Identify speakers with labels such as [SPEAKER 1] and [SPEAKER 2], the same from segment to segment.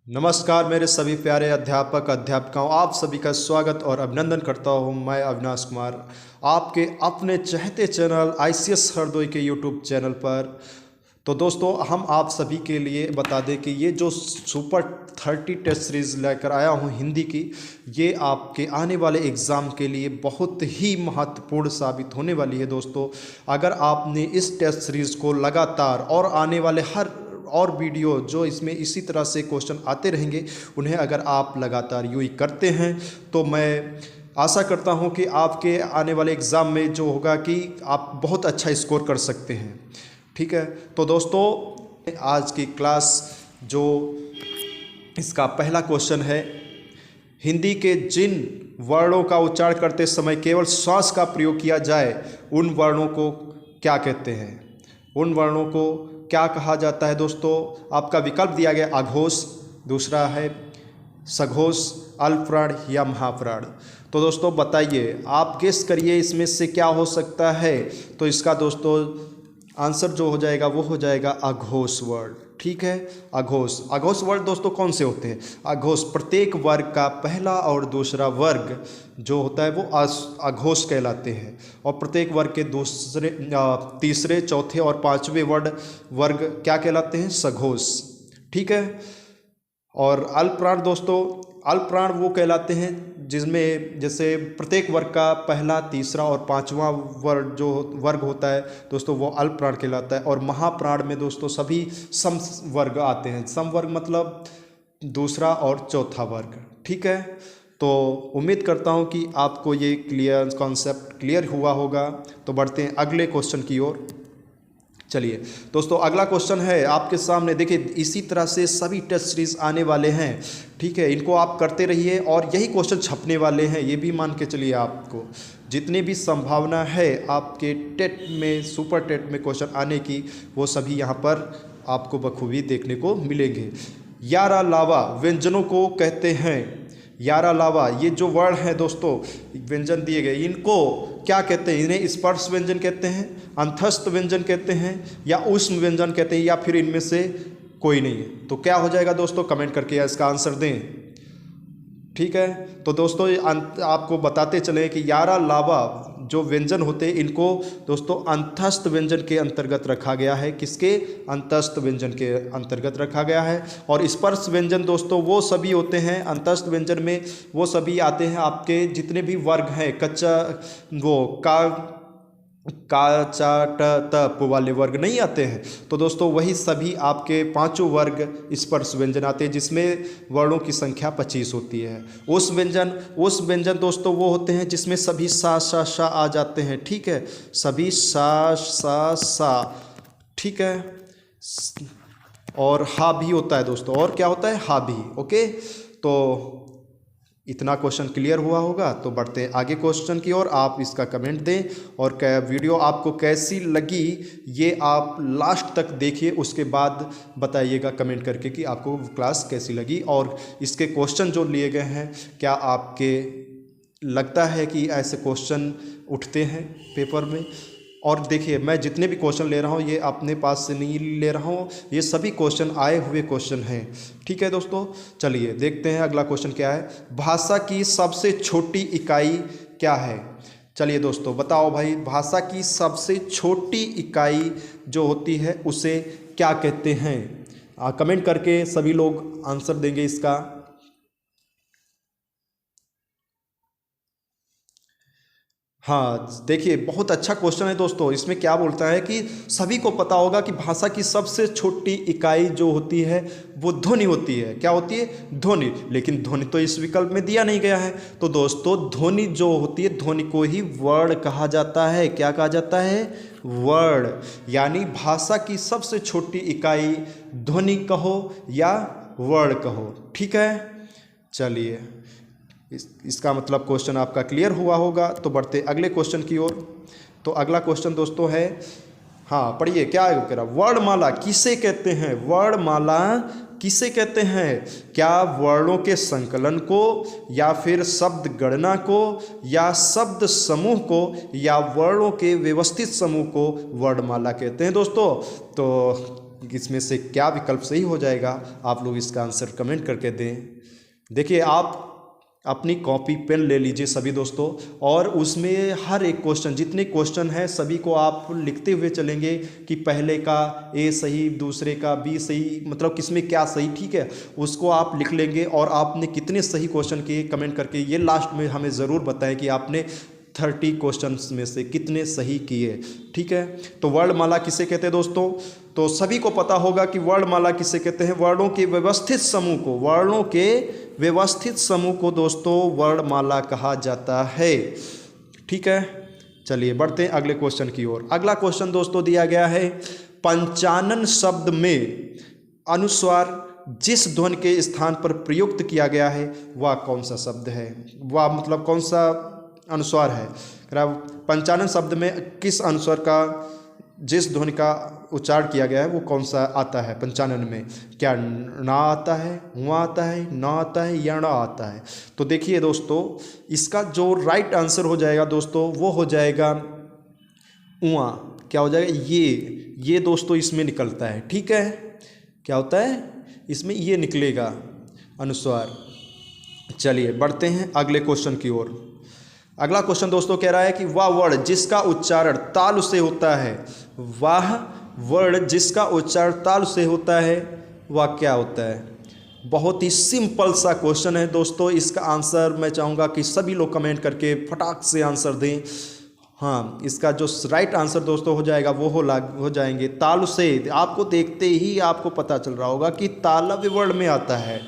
[SPEAKER 1] नमस्कार मेरे सभी प्यारे अध्यापक अध्यापिकाओं, आप सभी का स्वागत और अभिनंदन करता हूं। मैं अविनाश कुमार आपके अपने चहते चैनल ICS हरदोई के यूट्यूब चैनल पर। तो दोस्तों, हम आप सभी के लिए बता दें कि ये जो सुपर 30 टेस्ट सीरीज़ लेकर आया हूँ हिंदी की, ये आपके आने वाले एग्ज़ाम के लिए बहुत ही महत्वपूर्ण साबित होने वाली है। दोस्तों, अगर आपने इस टेस्ट सीरीज़ को लगातार और आने वाले हर और वीडियो जो इसमें इसी तरह से क्वेश्चन आते रहेंगे, उन्हें अगर आप लगातार यूँ ही करते हैं तो मैं आशा करता हूं कि आपके आने वाले एग्ज़ाम में जो होगा कि आप बहुत अच्छा स्कोर कर सकते हैं। ठीक है, तो दोस्तों आज की क्लास जो इसका पहला क्वेश्चन है, हिंदी के जिन वर्णों का उच्चारण करते समय केवल श्वास का प्रयोग किया जाए उन वर्णों को क्या कहते हैं? उन वर्णों को क्या कहा जाता है? दोस्तों, आपका विकल्प दिया गया अघोष, दूसरा है सघोष, अल्पप्राण या महाप्राण। तो दोस्तों बताइए, आप गेस करिए इसमें से क्या हो सकता है। तो इसका दोस्तों आंसर जो हो जाएगा वो हो जाएगा अघोष वर्ड। ठीक है, अघोष। अघोष वर्ड दोस्तों कौन से होते हैं? अघोष प्रत्येक वर्ग का पहला और दूसरा वर्ग जो होता है वो अघोष कहलाते हैं, और प्रत्येक वर्ग के दूसरे, तीसरे, चौथे और पांचवें वर्ग क्या कहलाते हैं? सघोष। ठीक है, और अल्पप्राण दोस्तों, अल्पप्राण वो कहलाते हैं जिसमें जैसे प्रत्येक वर्ग का पहला, तीसरा और पांचवा वर्ग होता है दोस्तों, वो अल्पप्राण कहलाता है। और महाप्राण में दोस्तों सभी सम वर्ग आते हैं। सम वर्ग मतलब दूसरा और चौथा वर्ग। ठीक है, तो उम्मीद करता हूँ कि आपको ये कॉन्सेप्ट क्लियर हुआ होगा। तो बढ़ते हैं अगले क्वेश्चन की ओर। चलिए दोस्तों, अगला क्वेश्चन है आपके सामने। देखिए, इसी तरह से सभी टेस्ट सीरीज आने वाले हैं। ठीक है, इनको आप करते रहिए और यही क्वेश्चन छपने वाले हैं, ये भी मान के चलिए। आपको जितनी भी संभावना है आपके टेट में, सुपर टेट में क्वेश्चन आने की, वो सभी यहाँ पर आपको बखूबी देखने को मिलेंगे। यारा लावा व्यंजनों को कहते हैं। यारा लावा, ये जो वर्ड है दोस्तों, व्यंजन दिए गए, इनको क्या कहते हैं? इन्हें स्पर्श व्यंजन कहते हैं, अंतस्थ व्यंजन कहते हैं, या ऊष्म व्यंजन कहते हैं, या फिर इनमें से कोई नहीं है। तो क्या हो जाएगा दोस्तों? कमेंट करके इसका आंसर दें। ठीक है, तो दोस्तों आपको बताते चले कि यारा लावा जो व्यंजन होते हैं, इनको दोस्तों अंतस्थ व्यंजन के अंतर्गत रखा गया है। किसके? अंतस्थ व्यंजन के अंतर्गत रखा गया है। और स्पर्श व्यंजन दोस्तों वो सभी होते हैं, अंतस्थ व्यंजन में वो सभी आते हैं आपके जितने भी वर्ग हैं, कच्चा वो का चा ट त प वाले वर्ग नहीं आते हैं। तो दोस्तों वही सभी आपके पांचों वर्ग स्पर्श व्यंजन आते हैं, जिसमें वर्णों की संख्या 25 होती है। उस व्यंजन दोस्तों वो होते हैं जिसमें सभी सा सा सा आ जाते हैं। ठीक है, सभी सा सा सा। ठीक है, और हा भी होता है दोस्तों। और क्या होता है? हा भी। ओके, तो इतना क्वेश्चन क्लियर हुआ होगा। तो बढ़ते हैं आगे क्वेश्चन की ओर। आप इसका कमेंट दें, और वीडियो आपको कैसी लगी ये आप लास्ट तक देखिए, उसके बाद बताइएगा कमेंट करके कि आपको क्लास कैसी लगी, और इसके क्वेश्चन जो लिए गए हैं, क्या आपके लगता है कि ऐसे क्वेश्चन उठते हैं पेपर में? और देखिए, मैं जितने भी क्वेश्चन ले रहा हूँ ये अपने पास से नहीं ले रहा हूँ, ये सभी क्वेश्चन आए हुए क्वेश्चन हैं। ठीक है दोस्तों, चलिए देखते हैं अगला क्वेश्चन क्या है। भाषा की सबसे छोटी इकाई क्या है? चलिए दोस्तों बताओ भाई, भाषा की सबसे छोटी इकाई जो होती है उसे क्या कहते हैं? कमेंट करके सभी लोग आंसर देंगे इसका। हाँ, देखिए बहुत अच्छा क्वेश्चन है दोस्तों। इसमें क्या बोलता है कि सभी को पता होगा कि भाषा की सबसे छोटी इकाई जो होती है वो ध्वनि होती है। क्या होती है? ध्वनि। लेकिन ध्वनि तो इस विकल्प में दिया नहीं गया है। तो दोस्तों ध्वनि जो होती है, ध्वनि को ही वर्ड कहा जाता है। क्या कहा जाता है? वर्ड। यानी भाषा की सबसे छोटी इकाई ध्वनि कहो या वर्ड कहो। ठीक है, चलिए इसका मतलब क्वेश्चन आपका क्लियर हुआ होगा। तो बढ़ते अगले क्वेश्चन की ओर। तो अगला क्वेश्चन दोस्तों है, हाँ पढ़िए क्या कह रहा। वर्णमाला किसे कहते हैं? वर्णमाला किसे कहते हैं? क्या वर्णों के संकलन को, या फिर शब्द गणना को, या शब्द समूह को, या वर्णों के व्यवस्थित समूह को वर्णमाला कहते हैं दोस्तों? तो इसमें से क्या विकल्प सही हो जाएगा, आप लोग इसका आंसर कमेंट करके दें। देखिए, आप अपनी कॉपी पेन ले लीजिए सभी दोस्तों, और उसमें हर एक क्वेश्चन, जितने क्वेश्चन हैं सभी को आप लिखते हुए चलेंगे कि पहले का ए सही, दूसरे का बी सही, मतलब किसमें क्या सही, ठीक है, उसको आप लिख लेंगे। और आपने कितने सही क्वेश्चन किए कमेंट करके ये लास्ट में हमें ज़रूर बताएं कि आपने 30 क्वेश्चंस में से कितने सही किए, ठीक है। तो वर्णमाला किसे कहते हैं दोस्तों? तो सभी को पता होगा कि वर्णमाला किसे कहते हैं। वर्णों के व्यवस्थित समूह को, वर्णों के व्यवस्थित समूह को दोस्तों वर्णमाला कहा जाता है, ठीक है। चलिए बढ़ते हैं अगले क्वेश्चन की ओर। अगला क्वेश्चन दोस्तों दिया गया है, पंचानन शब्द में अनुस्वार जिस ध्वनि के स्थान पर प्रयुक्त किया गया है वह कौन सा शब्द है, वह मतलब कौन सा अनुस्वार है। पंचानन शब्द में किस अनुस्वार का, जिस ध्वनि का उच्चारण किया गया है वो कौन सा आता है पंचानन में? क्या ना आता है, हुआ आता है, ना आता है या ना आता है? तो देखिए दोस्तों, इसका जो राइट आंसर हो जाएगा दोस्तों वो हो जाएगा उआ। क्या हो जाएगा? ये दोस्तों इसमें निकलता है, ठीक है। क्या होता है इसमें? ये निकलेगा अनुस्वार। चलिए बढ़ते हैं अगले क्वेश्चन की ओर। अगला क्वेश्चन दोस्तों कह रहा है कि वह वर्ण जिसका उच्चारण ताल से होता है, वह वर्ण जिसका उच्चारण ताल से होता है वह क्या होता है? बहुत ही सिंपल सा क्वेश्चन है दोस्तों। इसका आंसर मैं चाहूँगा कि सभी लोग कमेंट करके फटाक से आंसर दें। हाँ, इसका जो राइट आंसर दोस्तों हो जाएगा वो हो जाएंगे तालु से। आपको देखते ही आपको पता चल रहा होगा कि तालव्य वर्ण में आता है,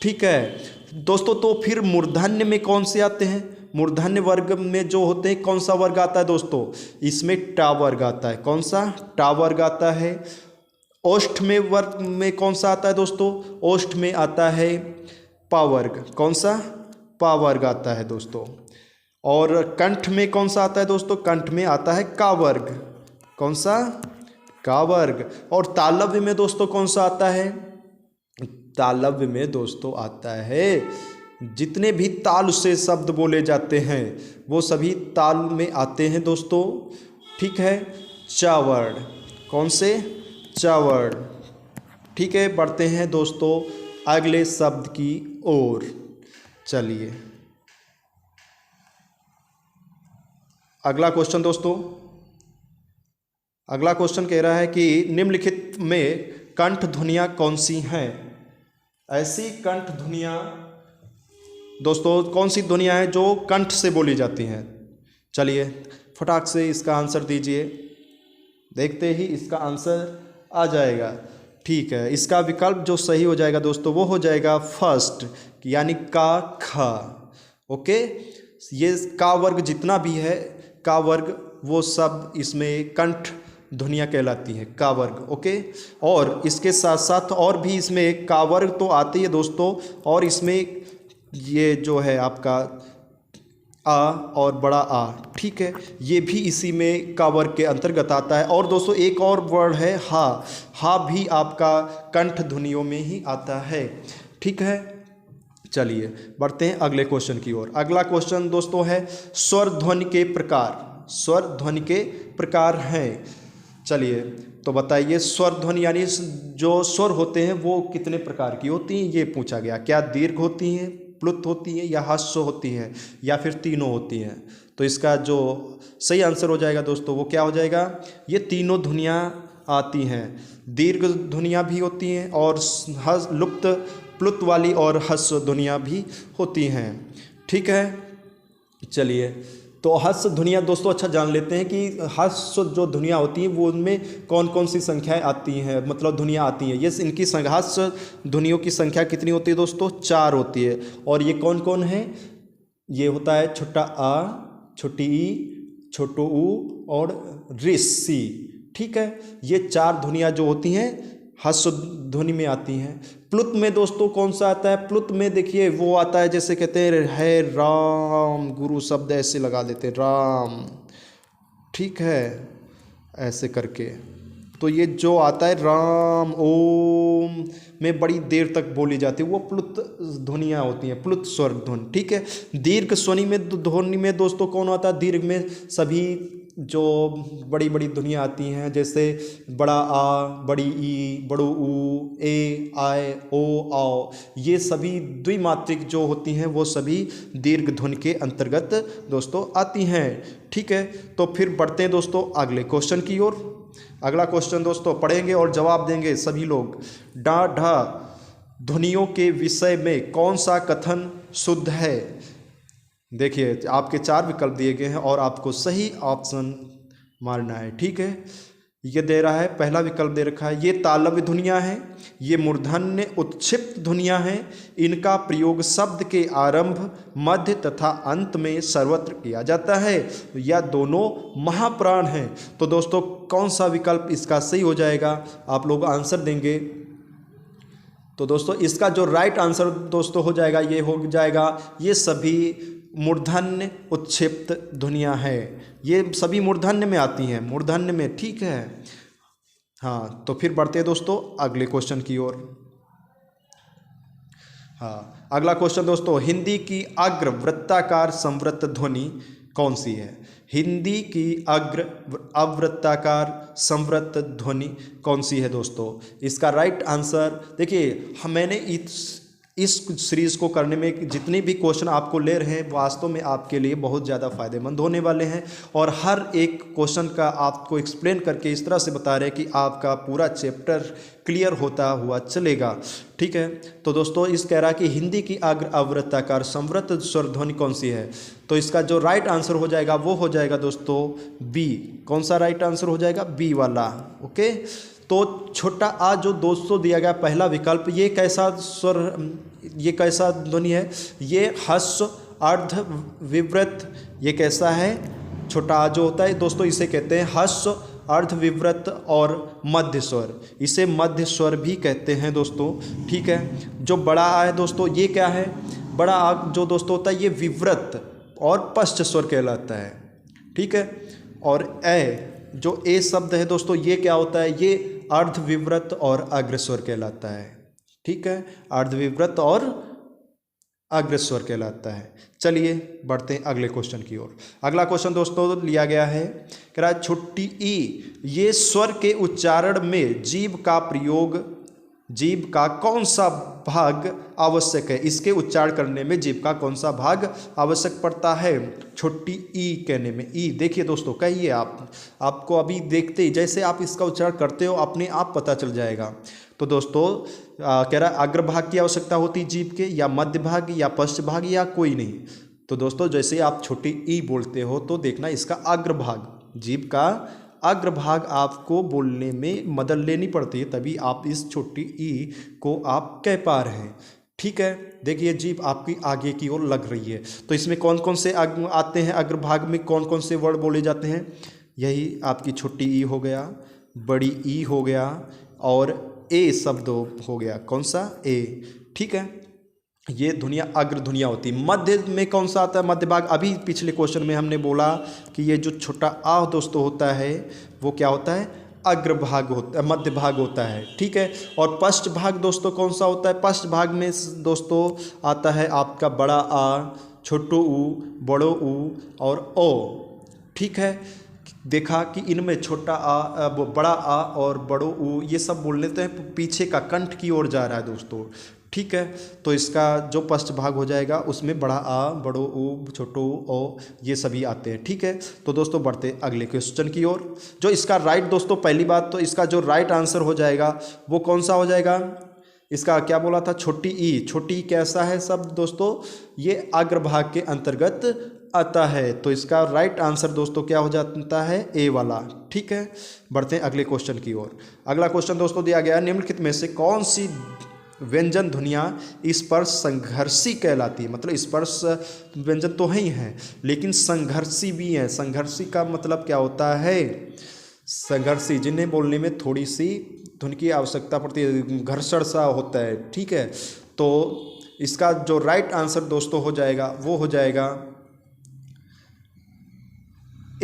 [SPEAKER 1] ठीक है दोस्तों। तो फिर मूर्धन्य में कौन से आते हैं? मूर्धन्य वर्ग में जो होते हैं कौन सा वर्ग आता है दोस्तों? इसमें टा वर्ग आता है। कौन सा? टा वर्ग आता है। ओष्ठ में वर्ग में कौन सा आता है दोस्तों? ओष्ठ में आता है पा वर्ग। कौन सा? पा वर्ग आता है दोस्तों। और कंठ में कौन सा आता है दोस्तों? कंठ में आता है का वर्ग। कौन सा? का वर्ग। और तालव्य में दोस्तों कौन सा आता है? तालव्य में दोस्तों आता है, जितने भी ताल से शब्द बोले जाते हैं वो सभी ताल में आते हैं दोस्तों, ठीक है। चा वर्ण। कौन से? चा वर्ण, ठीक है। बढ़ते हैं दोस्तों अगले शब्द की ओर। चलिए अगला क्वेश्चन दोस्तों, अगला क्वेश्चन कह रहा है कि निम्नलिखित में कंठ ध्वनियाँ कौन सी हैं? ऐसी कंठ ध्वनियाँ दोस्तों कौन सी ध्वनियाँ हैं जो कंठ से बोली जाती हैं? चलिए फटाक से इसका आंसर दीजिए, देखते ही इसका आंसर आ जाएगा, ठीक है। इसका विकल्प जो सही हो जाएगा दोस्तों वो हो जाएगा फर्स्ट, यानी का, खा। ओके, ये का वर्ग जितना भी है, का वर्ग वो सब इसमें कंठ ध्वनियाँ कहलाती हैं, का वर्ग। ओके, और इसके साथ साथ और भी इसमें का वर्ग तो आती है दोस्तों, और इसमें ये जो है आपका आ और बड़ा आ, ठीक है, ये भी इसी में का वर्ग के अंतर्गत आता है। और दोस्तों एक और वर्ड है हा, हा भी आपका कंठ ध्वनियों में ही आता है, ठीक है। चलिए बढ़ते हैं अगले क्वेश्चन की ओर। अगला क्वेश्चन दोस्तों है स्वर ध्वनि के प्रकार। स्वर ध्वनि के प्रकार हैं, चलिए तो बताइए स्वर ध्वनि यानी जो स्वर होते हैं वो कितने प्रकार की होती हैं, ये पूछा गया। क्या दीर्घ होती हैं, प्लुत होती हैं, या ह्रस्व होती हैं, या फिर तीनों होती हैं? तो इसका जो सही आंसर हो जाएगा दोस्तों वो क्या हो जाएगा? ये तीनों ध्वनियाँ आती हैं। दीर्घ ध्वनियाँ भी होती हैं और लुप्त प्लुत वाली और ह्रस्व ध्वनियाँ भी होती हैं, ठीक है। चलिए तो ह्रस्व ध्वनियाँ दोस्तों अच्छा जान लेते हैं कि ह्रस्व जो ध्वनियाँ होती हैं वो उनमें कौन कौन सी संख्याएं आती हैं, मतलब ध्वनियाँ आती हैं। ये इनकी ह्रस्व ध्वनियों की संख्या कितनी होती है दोस्तों? 4 होती है। और ये कौन कौन है? ये होता है छोटा आ, छोटी ई, छोटो ऊ और ऋषि, ठीक है। ये 4 ध्वनियाँ जो होती हैं ह्रस्व ध्वनि में आती हैं। प्लुत में दोस्तों कौन सा आता है? प्लुत में देखिए वो आता है जैसे कहते हैं है राम, गुरु शब्द ऐसे लगा देते हैं राम, ठीक है, ऐसे करके। तो ये जो आता है राम ओम में बड़ी देर तक बोली जाती है, वो प्लुत ध्वनियाँ होती हैं, प्लुत स्वर ध्वनि, ठीक है। दीर्घ ध्वनि में दोस्तों कौन आता है? दीर्घ में सभी जो बड़ी बड़ी ध्वनियाँ आती हैं, जैसे बड़ा आ, बड़ी ई, बड़ो ऊ, ए, आय, ओ, आओ, ये सभी द्विमात्रिक जो होती हैं वो सभी दीर्घ ध्वनि के अंतर्गत दोस्तों आती हैं। ठीक है, तो फिर बढ़ते हैं दोस्तों अगले क्वेश्चन की ओर। अगला क्वेश्चन दोस्तों पढ़ेंगे और जवाब देंगे सभी लोग। डा ढा ध्वनियों के विषय में कौन सा कथन शुद्ध है? देखिए आपके 4 विकल्प दिए गए हैं और आपको सही ऑप्शन मारना है। ठीक है, ये दे रहा है, पहला विकल्प दे रखा है, ये तालव्य ध्वनियाँ हैं, ये मूर्धन्य उत्क्षिप्त ध्वनियाँ हैं, इनका प्रयोग शब्द के आरंभ, मध्य तथा अंत में सर्वत्र किया जाता है, या दोनों महाप्राण हैं। तो दोस्तों कौन सा विकल्प इसका सही हो जाएगा, आप लोग आंसर देंगे। तो दोस्तों इसका जो राइट आंसर दोस्तों हो जाएगा, ये हो जाएगा, ये सभी मूर्धन्य उत्क्षिप्त ध्वनियाँ हैं, ये सभी मूर्धन्य में आती हैं, मूर्धन्य में। ठीक है, हाँ, तो फिर बढ़ते हैं दोस्तों अगले क्वेश्चन की ओर। हाँ, अगला क्वेश्चन दोस्तों, हिंदी की अग्र वृत्ताकार संवृत्त ध्वनि कौन सी है? हिंदी की अग्र अवृत्ताकार संवृत्त ध्वनि कौन सी है दोस्तों? इसका राइट आंसर देखिए, मैंने इस सीरीज़ को करने में जितने भी क्वेश्चन आपको ले रहे हैं वास्तव में आपके लिए बहुत ज़्यादा फ़ायदेमंद होने वाले हैं, और हर एक क्वेश्चन का आपको एक्सप्लेन करके इस तरह से बता रहे हैं कि आपका पूरा चैप्टर क्लियर होता हुआ चलेगा। ठीक है, तो दोस्तों इस कह रहा है कि हिंदी की अग्र अवृत्ताकार संवृत्त स्वर ध्वनि कौन सी है? तो इसका जो राइट आंसर हो जाएगा वो हो जाएगा दोस्तों बी। कौन सा राइट आंसर हो जाएगा? बी वाला। ओके, तो छोटा आ जो दोस्तों दिया गया पहला विकल्प, ये कैसा स्वर, ये कैसा ध्वनि है? ये ह्रस्व अर्ध विवृत। ये कैसा है? छोटा आ जो होता है दोस्तों इसे कहते हैं ह्रस्व अर्ध विवृत और मध्य स्वर, इसे मध्य स्वर भी कहते हैं दोस्तों। ठीक है, जो बड़ा आ है दोस्तों ये क्या है? बड़ा आ जो दोस्तों होता है ये विवृत और पश्च स्वर कहलाता है। ठीक है, और ए जो ए शब्द है दोस्तों ये क्या होता है? ये अर्ध विवृत और अग्रस्वर कहलाता है। ठीक है, अर्ध विवृत और अग्रस्वर कहलाता है। चलिए बढ़ते हैं अगले क्वेश्चन की ओर। अगला क्वेश्चन दोस्तों लिया गया है, कह रहा है छोटी ई, ये स्वर के उच्चारण में जीभ का प्रयोग, जीभ का कौन सा भाग आवश्यक है? इसके उच्चारण करने में जीभ का कौन सा भाग आवश्यक पड़ता है? छोटी ई कहने में। ई देखिए दोस्तों, कहिए आपको अभी देखते ही जैसे आप इसका उच्चारण करते हो अपने आप पता चल जाएगा। तो दोस्तों कह रहा है अग्रभाग की आवश्यकता होती जीभ के, या मध्य भाग, या पश्च भाग, या कोई नहीं। तो दोस्तों जैसे आप छोटी ई बोलते हो तो देखना इसका अग्रभाग, जीभ का अग्रभाग आपको बोलने में मदद लेनी पड़ती है, तभी आप इस छोटी ई को आप कह पा रहे हैं। ठीक है, देखिए जीभ आपकी आगे की ओर लग रही है। तो इसमें कौन कौन से आते हैं अग्रभाग में, कौन कौन से वर्ड बोले जाते हैं? यही आपकी छोटी ई हो गया, बड़ी ई हो गया, और ए शब्द हो गया। कौन सा? ए। ठीक है, ये ध्वनियाँ अग्र ध्वनियाँ होती। मध्य में कौन सा आता है? मध्य भाग। अभी पिछले क्वेश्चन में हमने बोला कि ये जो छोटा आ दोस्तों होता है वो क्या होता है? अग्रभाग होता है, मध्य भाग होता है। ठीक है, और पश्च भाग दोस्तों कौन सा होता है? पश्च भाग में दोस्तों आता है आपका बड़ा आ, छोटो ऊ, बड़ो ऊ और ओ। ठीक है, देखा कि इनमें छोटा आ, बड़ा आ और बड़ो ऊ ये सब बोल लेते हैं, पीछे का कंठ की ओर जा रहा है दोस्तों। ठीक है, तो इसका जो पश्च भाग हो जाएगा उसमें बड़ा आ, बड़ो ऊ, छोटो ओ ये सभी आते हैं। ठीक है, तो दोस्तों बढ़ते अगले क्वेश्चन की ओर। जो इसका राइट दोस्तों, पहली बात तो इसका जो राइट आंसर हो जाएगा वो कौन सा हो जाएगा? इसका क्या बोला था? छोटी ई। छोटी ई कैसा है शब्द दोस्तों? ये अग्रभाग के अंतर्गत आता है। तो इसका राइट आंसर दोस्तों क्या हो जाता है? ए वाला। ठीक है, बढ़ते हैं अगले क्वेश्चन की ओर। अगला क्वेश्चन दोस्तों दिया गया है, निम्नलिखित में से कौन सी व्यंजन ध्वनियाँ स्पर्श संघर्षी कहलाती है? मतलब स्पर्श व्यंजन तो ही हैं लेकिन संघर्षी भी हैं। संघर्षी का मतलब क्या होता है? संघर्षी जिन्हें बोलने में थोड़ी सी धुन की आवश्यकता पड़ती है, घर्षण सा होता है। ठीक है, तो इसका जो राइट आंसर दोस्तों हो जाएगा वो हो जाएगा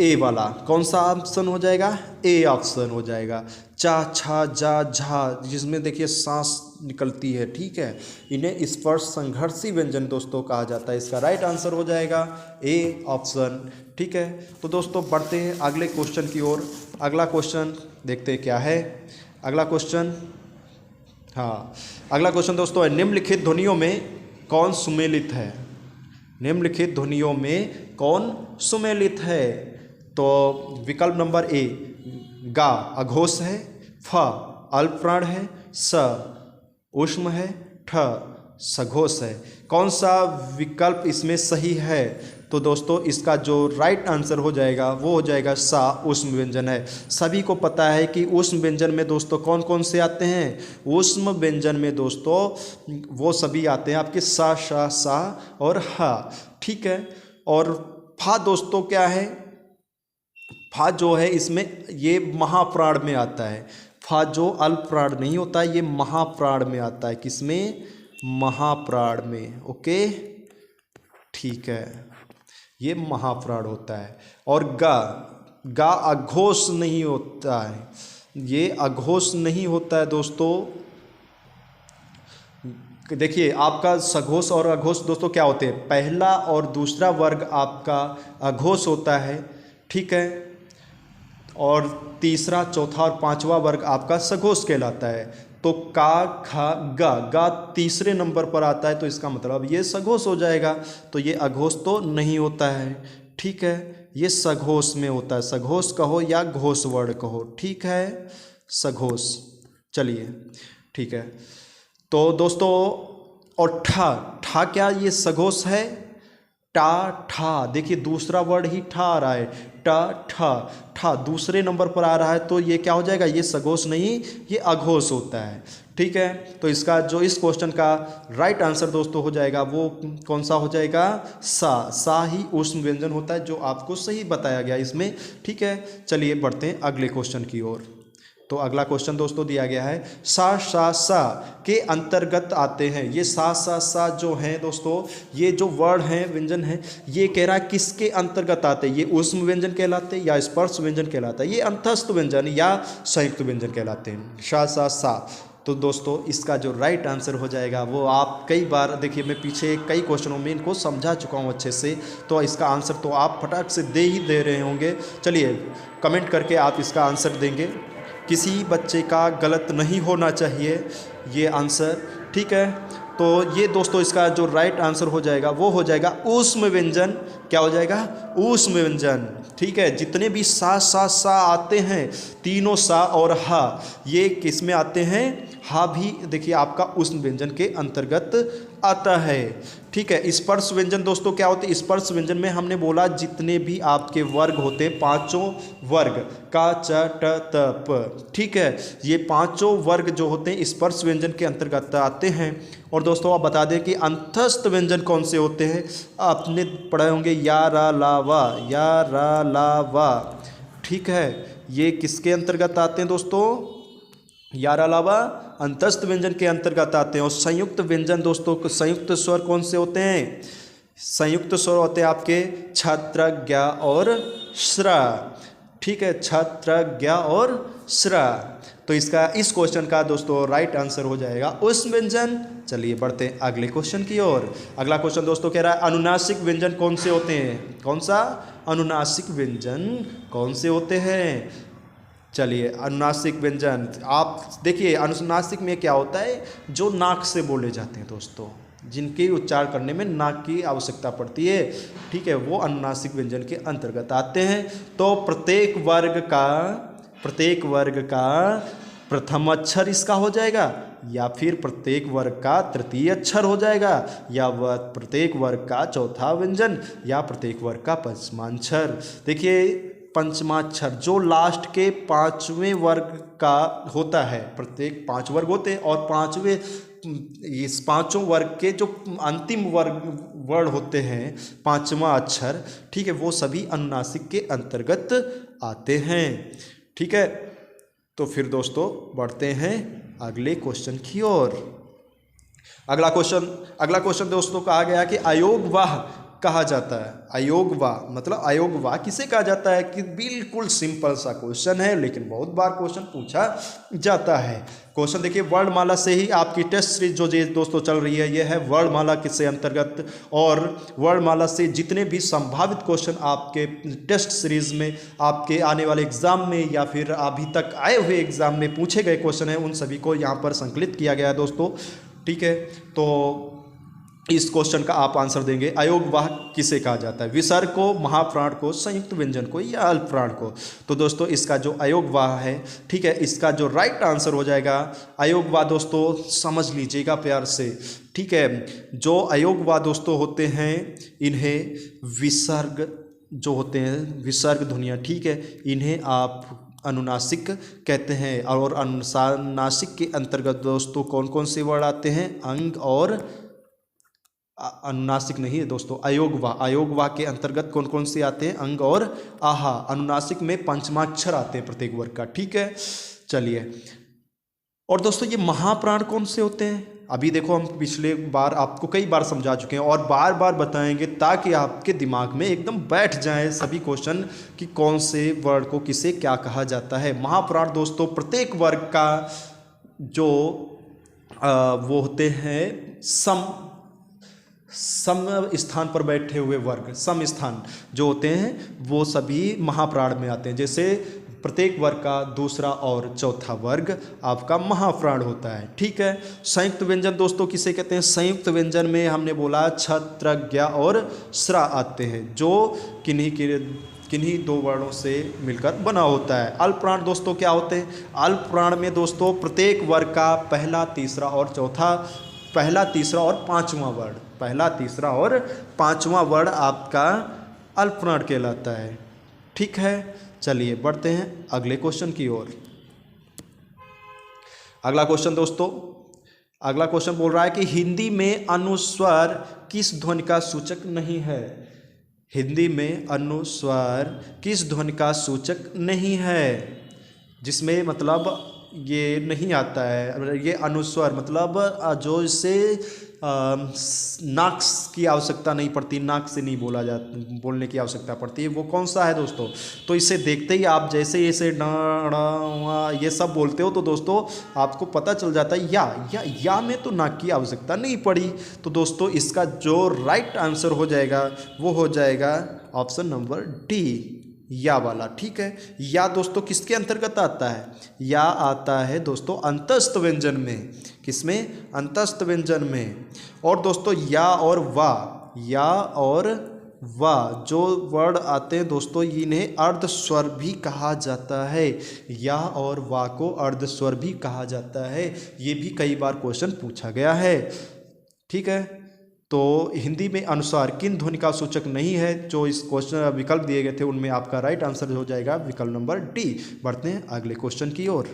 [SPEAKER 1] ए वाला। कौन सा ऑप्शन हो जाएगा? ए ऑप्शन हो जाएगा। चा, छा, जा, झा, जिसमें देखिए सांस निकलती है। ठीक है, इन्हें स्पर्श संघर्षी व्यंजन दोस्तों कहा जाता है। इसका राइट आंसर हो जाएगा ए ऑप्शन। ठीक है, तो दोस्तों बढ़ते हैं अगले क्वेश्चन की ओर। अगला क्वेश्चन देखते हैं क्या है अगला क्वेश्चन। हाँ, अगला क्वेश्चन दोस्तों है, निम्नलिखित ध्वनियों में कौन सुमेलित है? निम्नलिखित ध्वनियों में कौन सुमेलित है? तो विकल्प नंबर ए गा अघोष है, फ अल्पप्राण है, स ऊष्म है, ठ सघोष है। कौन सा विकल्प इसमें सही है? तो दोस्तों इसका जो राइट आंसर हो जाएगा वो हो जाएगा सा ऊष्म व्यंजन है। सभी को पता है कि ऊष्म व्यंजन में दोस्तों कौन कौन से आते हैं? ऊष्म व्यंजन में दोस्तों वो सभी आते हैं आपके सा, शा, सा और हा। ठीक है, और फा दोस्तों क्या है? फा जो है इसमें ये महाप्राण में आता है। फा जो अल्प प्राण नहीं होता है, ये महाप्राण में आता है। किसमें? महाप्राण में। ओके, ठीक है, ये महाप्राण होता है। और गा अघोष नहीं होता है, ये अघोष नहीं होता है दोस्तों। देखिए आपका सघोष और अघोष दोस्तों क्या होते हैं? पहला और दूसरा वर्ग आपका अघोष होता है, ठीक है, और तीसरा, चौथा और पांचवा वर्ग आपका सघोष कहलाता है। तो का, खा, गा तीसरे नंबर पर आता है, तो इसका मतलब ये सघोष हो जाएगा। तो ये अघोष तो नहीं होता है, ठीक है, ये सघोष में होता है। सघोष कहो या घोष वर्ण कहो, ठीक है, सघोष। चलिए ठीक है, तो दोस्तों और ठा क्या ये सघोष है? टा ठा, देखिए दूसरा वर्ड ही ठा आ रहा है, ठा दूसरे नंबर पर आ रहा है, तो ये क्या हो जाएगा? ये सघोष नहीं, ये अघोष होता है। ठीक है, तो इसका जो इस क्वेश्चन का राइट आंसर दोस्तों हो जाएगा वो कौन सा हो जाएगा? सा ही ऊष्म व्यंजन होता है, जो आपको सही बताया गया इसमें। ठीक है, चलिए बढ़ते हैं अगले क्वेश्चन की ओर। तो अगला क्वेश्चन दोस्तों दिया गया है, सा के अंतर्गत आते हैं। ये सा जो हैं दोस्तों, ये जो वर्ड हैं, व्यंजन हैं, ये कह रहा है किसके अंतर्गत आते हैं? ये ऊष्म व्यंजन कहलाते हैं या स्पर्श व्यंजन कहलाता है? ये अंतस्थ व्यंजन या संयुक्त व्यंजन कहलाते हैं। सा। तो दोस्तों इसका जो राइट आंसर हो जाएगा वो आप कई बार देखिए, मैं पीछे कई क्वेश्चनों में इनको समझा चुका हूँ अच्छे से, तो इसका आंसर तो आप फटाक से दे रहे होंगे। चलिए कमेंट करके आप इसका आंसर देंगे। किसी बच्चे का गलत नहीं होना चाहिए ये आंसर, ठीक है। तो ये दोस्तों इसका जो राइट आंसर हो जाएगा वो हो जाएगा ऊष्म व्यंजन। क्या हो जाएगा? ऊष्म व्यंजन, ठीक है। जितने भी सा आते हैं, तीनों सा और हा, ये किस में आते हैं? हा भी देखिए आपका ऊष्म व्यंजन के अंतर्गत आता है, ठीक है। स्पर्श व्यंजन दोस्तों क्या होते हैं? स्पर्श व्यंजन में हमने बोला जितने भी आपके वर्ग होते हैं, पांचों वर्ग का, च, ट, त, प, ठीक है, ये पांचों वर्ग जो होते हैं स्पर्श व्यंजन के अंतर्गत आते हैं। और दोस्तों आप बता दें कि अंतस्थ व्यंजन कौन से होते हैं? आपने पढ़े होंगे या, रा, ला, वा, या, रा, ला, वा, ठीक है। ये किसके अंतर्गत आते हैं दोस्तों? यार अलावा अंतस्थ व्यंजन के अंतर्गत आते हैं। और संयुक्त व्यंजन दोस्तों, संयुक्त स्वर कौन से होते हैं? संयुक्त स्वर होते हैं आपके छत्र, ज्ञ और श्र, ठीक है, छत्र, ज्ञ और श्र। तो इसका इस क्वेश्चन का दोस्तों राइट आंसर हो जाएगा ऊष्म व्यंजन। चलिए बढ़ते हैं अगले क्वेश्चन की ओर। अगला क्वेश्चन दोस्तों कह रहा है अनुनासिक व्यंजन कौन से होते हैं? कौन सा? अनुनासिक व्यंजन कौन से होते हैं? चलिए अनुनासिक व्यंजन आप देखिए, अनुनासिक में क्या होता है? जो नाक से बोले जाते हैं दोस्तों, जिनके उच्चार करने में नाक की आवश्यकता पड़ती है, ठीक है, वो अनुनासिक व्यंजन के अंतर्गत आते हैं। तो प्रत्येक वर्ग का प्रथम अक्षर इसका हो जाएगा, या फिर प्रत्येक वर्ग का तृतीय अक्षर हो जाएगा, या वह प्रत्येक वर्ग का चौथा व्यंजन, या प्रत्येक वर्ग का पंचमाक्षर। देखिए पंचमाक्षर जो लास्ट के पांचवें वर्ग का होता है, प्रत्येक 5 वर्ग होते हैं, और पांचवें इस पांचों वर्ग के जो अंतिम वर्ण होते हैं, पांचवा अक्षर, ठीक है, वो सभी अनुनासिक के अंतर्गत आते हैं, ठीक है। तो फिर दोस्तों बढ़ते हैं अगले क्वेश्चन की ओर। अगला क्वेश्चन दोस्तों कहा गया कि अयोगवाह कहा जाता है? अयोग्यवा मतलब अयोग्यवा किसे कहा जाता है? कि बिल्कुल सिंपल सा क्वेश्चन है, लेकिन बहुत बार क्वेश्चन पूछा जाता है। क्वेश्चन देखिए, वर्णमाला से ही आपकी टेस्ट सीरीज जो ये दोस्तों चल रही है, ये है वर्णमाला किससे अंतर्गत, और वर्णमाला से जितने भी संभावित क्वेश्चन आपके टेस्ट सीरीज में आपके आने वाले एग्जाम में या फिर अभी तक आए हुए एग्जाम में पूछे गए क्वेश्चन हैं, उन सभी को यहाँ पर संकलित किया गया है दोस्तों। ठीक है, तो इस क्वेश्चन का आप आंसर देंगे, अयोग्यवाह किसे कहा जाता है? विसर्ग को, महाप्राण को, संयुक्त व्यंजन को या अल्पप्राण को? तो दोस्तों इसका जो अयोग्यवाह है, ठीक है, इसका जो राइट आंसर हो जाएगा अयोग्यवाह दोस्तों, समझ लीजिएगा प्यार से। ठीक है, जो अयोग्यवाह दोस्तों होते हैं, इन्हें विसर्ग जो होते हैं, विसर्ग ध्वनियाँ, ठीक है, इन्हें आप अनुनासिक कहते हैं। और अनुनासिक के अंतर्गत दोस्तों कौन कौन से वर्ड आते हैं? अंग और अनुनासिक नहीं है दोस्तों, अयोग्यवाह। अयोग्यवाह के अंतर्गत कौन कौन से आते हैं? अंग और आहा। अनुनासिक में पंचमाक्षर आते हैं प्रत्येक वर्ग का। ठीक है, चलिए। और दोस्तों ये महाप्राण कौन से होते हैं? अभी देखो, हम पिछले बार आपको कई बार समझा चुके हैं और बार बार बताएंगे, ताकि आपके दिमाग में एकदम बैठ जाए सभी क्वेश्चन कि कौन से वर्ड को किसे क्या कहा जाता है। महाप्राण दोस्तों प्रत्येक वर्ग का जो वो होते हैं सम स्थान पर बैठे हुए वर्ग, सम स्थान जो होते हैं वो सभी महाप्राण में आते हैं। जैसे प्रत्येक वर्ग का दूसरा और चौथा वर्ग आपका महाप्राण होता है। ठीक है, संयुक्त व्यंजन दोस्तों किसे कहते हैं? संयुक्त व्यंजन में हमने बोला छ, त्र, ज्ञ और स्रा आते हैं, जो किन्हीं दो वर्णों से मिलकर बना होता है। अल्पप्राण दोस्तों क्या होते हैं? अल्पप्राण में दोस्तों प्रत्येक वर्ग का पहला, तीसरा और चौथा, पहला, तीसरा और पांचवा वर्ड, पहला, तीसरा और पांचवा वर्ड आपका अल्पप्राण कहलाता है। ठीक है, चलिए बढ़ते हैं अगले क्वेश्चन की ओर। अगला क्वेश्चन दोस्तों, अगला क्वेश्चन बोल रहा है कि हिंदी में अनुस्वर किस ध्वनि का सूचक नहीं है? हिंदी में अनुस्वर किस ध्वनि का सूचक नहीं है? जिसमें मतलब ये नहीं आता है, ये अनुस्वर मतलब जो इससे नाक की आवश्यकता नहीं पड़ती, नाक से नहीं बोलने की आवश्यकता पड़ती है, वो कौन सा है दोस्तों? तो इसे देखते ही आप जैसे ऐसे ये सब बोलते हो तो दोस्तों आपको पता चल जाता है या में तो नाक की आवश्यकता नहीं पड़ी। तो दोस्तों इसका जो राइट आंसर हो जाएगा वो हो जाएगा ऑप्शन नंबर डी, या वाला। ठीक है, या दोस्तों किसके अंतर्गत आता है? या आता है दोस्तों अंतस्थ व्यंजन में। किसमें? अंतस्थ व्यंजन में। और दोस्तों या और वाह जो वर्ड आते हैं दोस्तों, इन्हें अर्धस्वर भी कहा जाता है। या और वाह को अर्धस्वर भी कहा जाता है, ये भी कई बार क्वेश्चन पूछा गया है। ठीक है, तो हिंदी में अनुसार किन ध्वनि का सूचक नहीं है? जो इस क्वेश्चन विकल्प दिए गए थे उनमें आपका राइट आंसर हो जाएगा विकल्प नंबर डी। बढ़ते हैं अगले क्वेश्चन की ओर।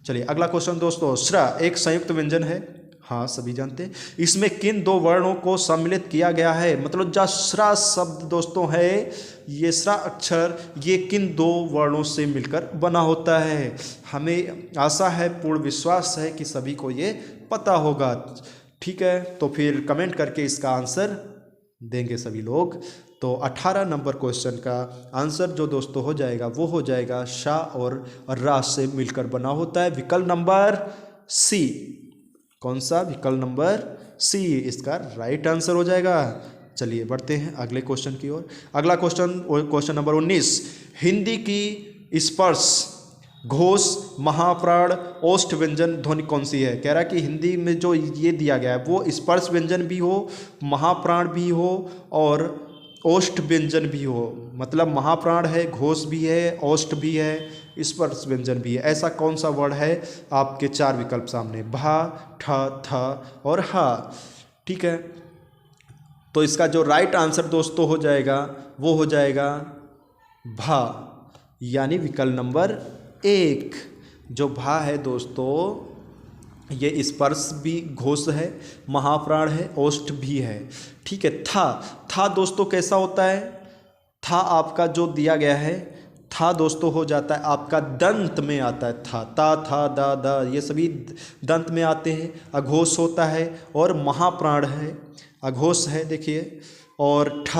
[SPEAKER 1] चलिए अगला क्वेश्चन दोस्तों, श्र एक संयुक्त व्यंजन है, हाँ सभी जानते हैं। इसमें किन दो वर्णों को सम्मिलित किया गया है? मतलब जो श्र शब्द दोस्तों है, ये श्र अक्षर ये किन दो वर्णों से मिलकर बना होता है? हमें आशा है, पूर्ण विश्वास है कि सभी को ये पता होगा। ठीक है, तो फिर कमेंट करके इसका आंसर देंगे सभी लोग। तो 18 नंबर क्वेश्चन का आंसर जो दोस्तों हो जाएगा वो हो जाएगा शा और रा से मिलकर बना होता है, विकल्प नंबर सी। कौन सा? विकल्प नंबर सी इसका राइट आंसर हो जाएगा। चलिए बढ़ते हैं अगले क्वेश्चन की ओर। अगला क्वेश्चन नंबर 19, हिंदी की स्पर्श, घोष, महाप्राण, ओष्ठ व्यंजन ध्वनि कौन सी है? कह रहा है कि हिंदी में जो ये दिया गया है वो स्पर्श व्यंजन भी हो, महाप्राण भी हो और ओष्ठ व्यंजन भी हो। मतलब महाप्राण है, घोष भी है, ओष्ठ भी है, स्पर्श व्यंजन भी है। ऐसा कौन सा वर्ड है? आपके चार विकल्प सामने, भा, ठ, थ और हा। ठीक है, तो इसका जो राइट आंसर दोस्तों हो जाएगा वो हो जाएगा भा, यानी विकल्प नंबर 1। जो भा है दोस्तों ये स्पर्श भी घोष है, महाप्राण है, ओष्ठ भी है। ठीक है, था दोस्तों कैसा होता है? था आपका जो दिया गया है, था दोस्तों हो जाता है आपका दंत में आता है। था, ता, था, दा, दा ये सभी दंत में आते हैं। अघोष होता है और महाप्राण है, अघोष है। देखिए और ठ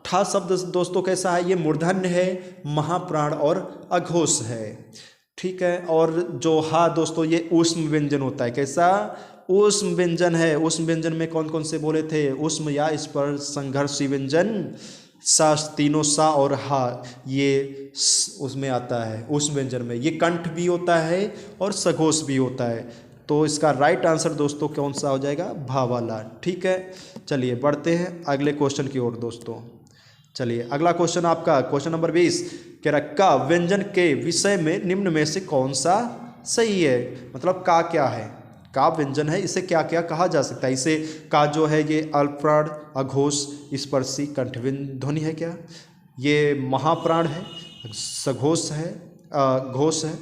[SPEAKER 1] ठ शब्द दोस्तों कैसा है, ये मूर्धन्य है, महाप्राण और अघोष है। ठीक है, और जो हा दोस्तों ये ऊष्म व्यंजन होता है, कैसा ऊष्म व्यंजन है। ऊष्म व्यंजन में कौन कौन से बोले थे, ऊष्म या स्पर्श संघर्षी व्यंजन, सा, तीनों सा और हा ये उसमें आता है ऊष्म व्यंजन में। ये कंठ भी होता है और सघोष भी होता है। तो इसका राइट आंसर दोस्तों कौन सा हो जाएगा, भा वाला। ठीक है, चलिए बढ़ते हैं अगले क्वेश्चन की ओर दोस्तों। चलिए अगला क्वेश्चन आपका क्वेश्चन नंबर 20 कह रहा का व्यंजन के विषय में निम्न में से कौन सा सही है। मतलब का क्या है, का व्यंजन है, इसे क्या क्या कहा जा सकता है। इसे का जो है ये अल्पप्राण, अघोष, स्पर्शी, कंठविंद ध्वनि है क्या, ये महाप्राण है, सघोष है, घोष है,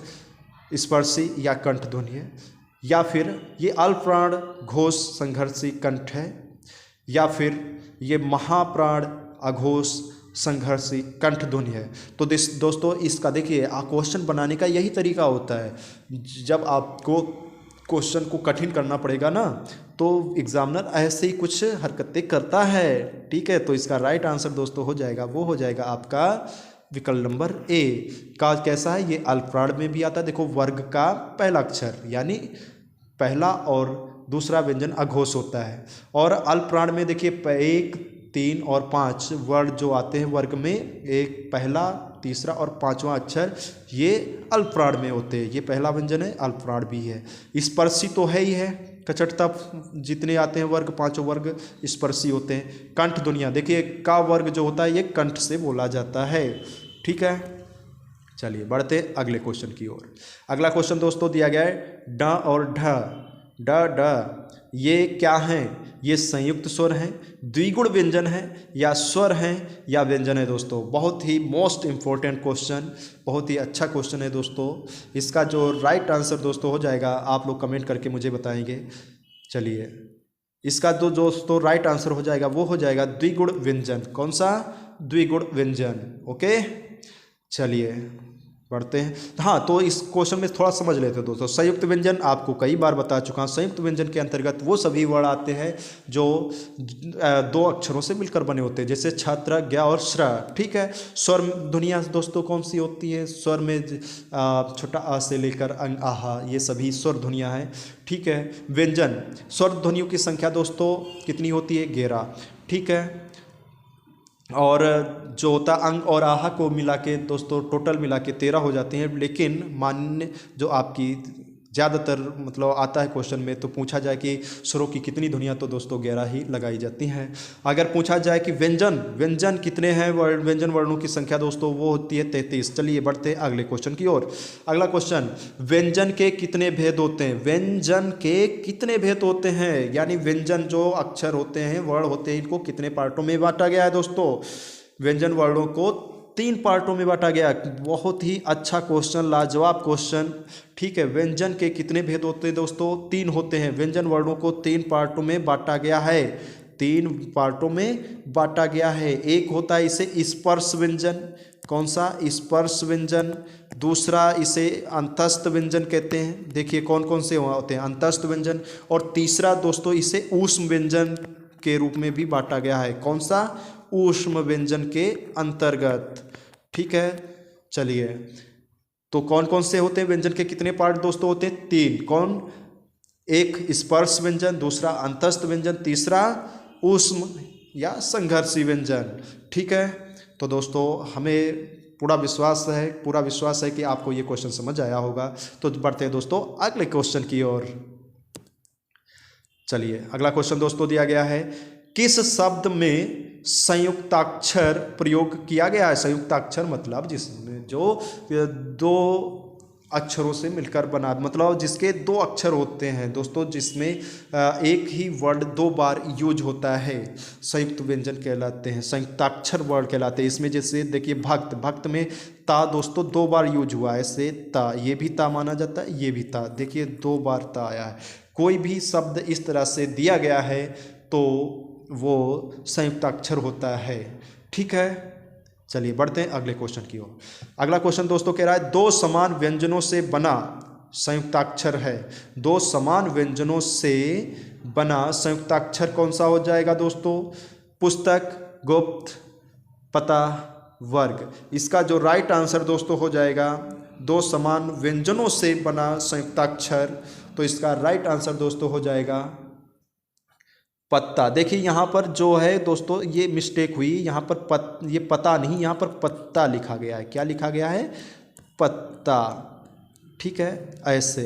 [SPEAKER 1] स्पर्शी या कंठ ध्वनि है, या फिर ये अल्पप्राण, घोष, संघर्षी, कंठ है, या फिर ये महाप्राण, अघोष, संघर्षी, कंठ ध्वनि है। तो दोस्तों इसका देखिए क्वेश्चन बनाने का यही तरीका होता है। जब आपको क्वेश्चन को कठिन करना पड़ेगा ना, तो एग्जामिनर ऐसे ही कुछ हरकतें करता है। ठीक है, तो इसका राइट आंसर दोस्तों हो जाएगा, वो हो जाएगा आपका विकल्प नंबर ए का। कैसा है, ये अल्पप्राण में भी आता है। देखो वर्ग का पहला अक्षर यानी पहला और दूसरा व्यंजन अघोष होता है, और अल्पप्राण में देखिए 1, 3 और 5 वर्ण जो आते हैं वर्ग में, एक पहला, तीसरा और पांचवा अक्षर ये अल्पप्राण में होते हैं। ये पहला व्यंजन है, अल्पप्राण भी है। स्पर्शी तो है ही है, कचटता जितने आते हैं वर्ग, पांचों वर्ग स्पर्शी होते हैं। कंठ ध्वनियाँ देखिए का वर्ग जो होता है ये कंठ से बोला जाता है। ठीक है, चलिए बढ़ते अगले क्वेश्चन की ओर। अगला क्वेश्चन दोस्तों दिया गया है ड और ढ। ड ड ये क्या हैं, ये संयुक्त स्वर हैं, द्विगुण व्यंजन है, या स्वर हैं, या व्यंजन है दोस्तों। बहुत ही मोस्ट इम्पोर्टेंट क्वेश्चन, बहुत ही अच्छा क्वेश्चन है दोस्तों। इसका जो राइट आंसर दोस्तों हो जाएगा, आप लोग कमेंट करके मुझे बताएंगे। चलिए इसका जो दोस्तों राइट आंसर हो जाएगा वो हो जाएगा द्विगुण व्यंजन। कौन सा, द्विगुण व्यंजन। ओके, चलिए बढ़ते हैं। हाँ, तो इस क्वेश्चन में थोड़ा समझ लेते हैं दोस्तों। संयुक्त व्यंजन आपको कई बार बता चुका हूँ। संयुक्त व्यंजन के अंतर्गत वो सभी वर्ण आते हैं जो 2 अक्षरों से मिलकर बने होते हैं, जैसे छत्र, ज्ञ और श्र। ठीक है, स्वर ध्वनियाँ दोस्तों कौन सी होती है, स्वर में छोटा आ से लेकर अंग आहा ये सभी स्वर ध्वनियाँ हैं। ठीक है, व्यंजन स्वर ध्वनियों की संख्या दोस्तों कितनी होती है, 11। ठीक है, और जो होता अंग और आहा को मिला के दोस्तों टोटल मिला के 13 हो जाते हैं। लेकिन मान्य जो आपकी ज़्यादातर मतलब आता है क्वेश्चन में, तो पूछा जाए कि स्वरों की कितनी ध्वनियाँ, तो दोस्तों 11 ही लगाई जाती हैं। अगर पूछा जाए कि व्यंजन कितने हैं, व्यंजन वर्णों की संख्या दोस्तों वो होती है 33। चलिए बढ़ते हैं अगले क्वेश्चन की ओर। अगला क्वेश्चन, व्यंजन के कितने भेद होते हैं। व्यंजन के कितने भेद होते हैं, यानी व्यंजन जो अक्षर होते हैं, वर्ण होते हैं, इनको कितने पार्टों में बांटा गया है दोस्तों। व्यंजन वर्णों को 3 पार्टों में बांटा गया। बहुत ही अच्छा क्वेश्चन, लाजवाब क्वेश्चन। ठीक है, व्यंजन के कितने भेद होते हैं दोस्तों, 3 होते हैं। व्यंजन वर्णों को 3 पार्टों में बांटा गया है, 3 पार्टों में बांटा गया है। एक होता है इसे स्पर्श व्यंजन। कौन सा, स्पर्श व्यंजन। दूसरा इसे अंतस्थ व्यंजन कहते हैं। देखिए कौन कौन से होते हैं, अंतस्थ व्यंजन। और तीसरा दोस्तों इसे ऊष्म व्यंजन के रूप में भी बांटा गया है। कौन सा, ऊष्म व्यंजन के अंतर्गत। ठीक है, चलिए तो कौन कौन से होते हैं व्यंजन के कितने पार्ट दोस्तों होते हैं, 3। कौन, एक स्पर्श व्यंजन, दूसरा अंतस्थ व्यंजन, तीसरा ऊष्म या संघर्षी व्यंजन। ठीक है, तो दोस्तों हमें पूरा विश्वास है कि आपको ये क्वेश्चन समझ आया होगा। तो बढ़ते हैं दोस्तों अगले क्वेश्चन की ओर। चलिए अगला क्वेश्चन दोस्तों दिया गया है, किस शब्द में संयुक्ताक्षर प्रयोग किया गया है। संयुक्ताक्षर मतलब जिसमें जो 2 अक्षरों से मिलकर बना, मतलब जिसके 2 अक्षर होते हैं दोस्तों, जिसमें एक ही वर्ड 2 बार यूज होता है, संयुक्त व्यंजन कहलाते हैं, संयुक्ताक्षर वर्ड कहलाते हैं। इसमें जैसे देखिए भक्त में ता दोस्तों 2 बार यूज हुआ है, ऐसे ता, ये भी ता माना जाता है, ये भी ता, देखिए 2 बार ता आया है। कोई भी शब्द इस तरह से दिया गया है तो वो संयुक्ताक्षर होता है। ठीक है, चलिए बढ़ते हैं अगले क्वेश्चन की ओर। अगला क्वेश्चन दोस्तों कह रहा है 2 समान व्यंजनों से बना संयुक्ताक्षर है। 2 समान व्यंजनों से बना संयुक्ताक्षर कौन सा हो जाएगा दोस्तों, पुस्तक, गुप्त, पता, वर्ग। इसका जो राइट आंसर दोस्तों हो जाएगा दो समान व्यंजनों से बना संयुक्ताक्षर। तो इसका राइट आंसर दोस्तों हो जाएगा पत्ता। देखिए यहाँ पर जो है दोस्तों ये मिस्टेक हुई, यहाँ पर ये पता नहीं, यहाँ पर पत्ता लिखा गया है। क्या लिखा गया है? पत्ता। ठीक है, ऐसे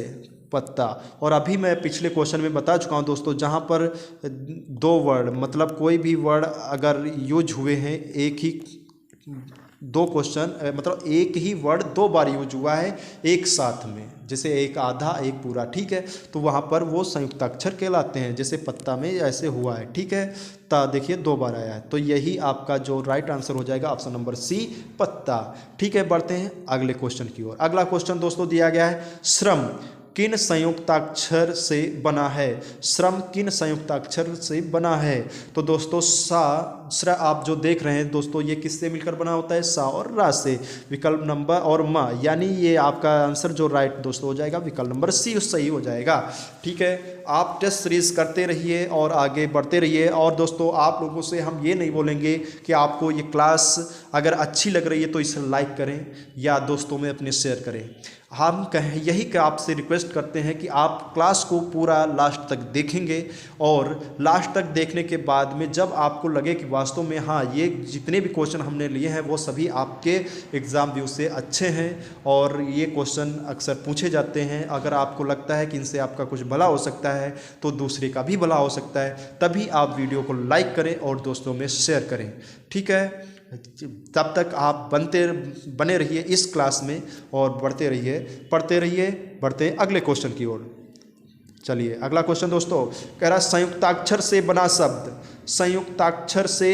[SPEAKER 1] पत्ता। और अभी मैं पिछले क्वेश्चन में बता चुका हूँ दोस्तों, जहाँ पर दो वर्ड मतलब कोई भी वर्ड अगर यूज हुए हैं, एक ही दो क्वेश्चन मतलब एक ही वर्ड दो बार यूज हुआ है एक साथ में, जैसे एक आधा एक पूरा, ठीक है, तो वहाँ पर वो संयुक्ताक्षर कहलाते हैं। जैसे पत्ता में ऐसे हुआ है, ठीक है, ता देखिए दो बार आया है, तो यही आपका जो राइट आंसर हो जाएगा ऑप्शन नंबर सी, पत्ता। ठीक है, बढ़ते हैं अगले क्वेश्चन की ओर। अगला क्वेश्चन दोस्तों दिया गया है, श्रम किन संयुक्ताक्षर से बना है? श्रम किन संयुक्ताक्षर से बना है? तो दोस्तों श्र आप जो देख रहे हैं दोस्तों, ये किससे मिलकर बना होता है? सा और रा से। विकल्प नंबर और म, यानी ये आपका आंसर जो राइट दोस्तों हो जाएगा विकल्प नंबर सी सही हो जाएगा। ठीक है, आप टेस्ट सीरीज करते रहिए और आगे बढ़ते रहिए। और दोस्तों आप लोगों से हम ये नहीं बोलेंगे कि आपको ये क्लास अगर अच्छी लग रही है तो इसे लाइक करें या दोस्तों में अपने शेयर करें। हम यही आपसे रिक्वेस्ट करते हैं कि आप क्लास को पूरा लास्ट तक देखेंगे और लास्ट तक देखने के बाद में जब आपको लगे कि वास्तव में हाँ ये जितने भी क्वेश्चन हमने लिए हैं वो सभी आपके एग्ज़ाम व्यू से अच्छे हैं और ये क्वेश्चन अक्सर पूछे जाते हैं, अगर आपको लगता है कि इनसे आपका कुछ भला हो सकता है तो दूसरे का भी भला हो सकता है, तभी आप वीडियो को लाइक करें और दोस्तों में शेयर करें। ठीक है, तब तक आप बने रहिए इस क्लास में और बढ़ते रहिए, पढ़ते रहिए। बढ़ते हैं अगले क्वेश्चन की ओर। चलिए अगला क्वेश्चन दोस्तों कह रहा संयुक्ताक्षर से बना शब्द, संयुक्ताक्षर से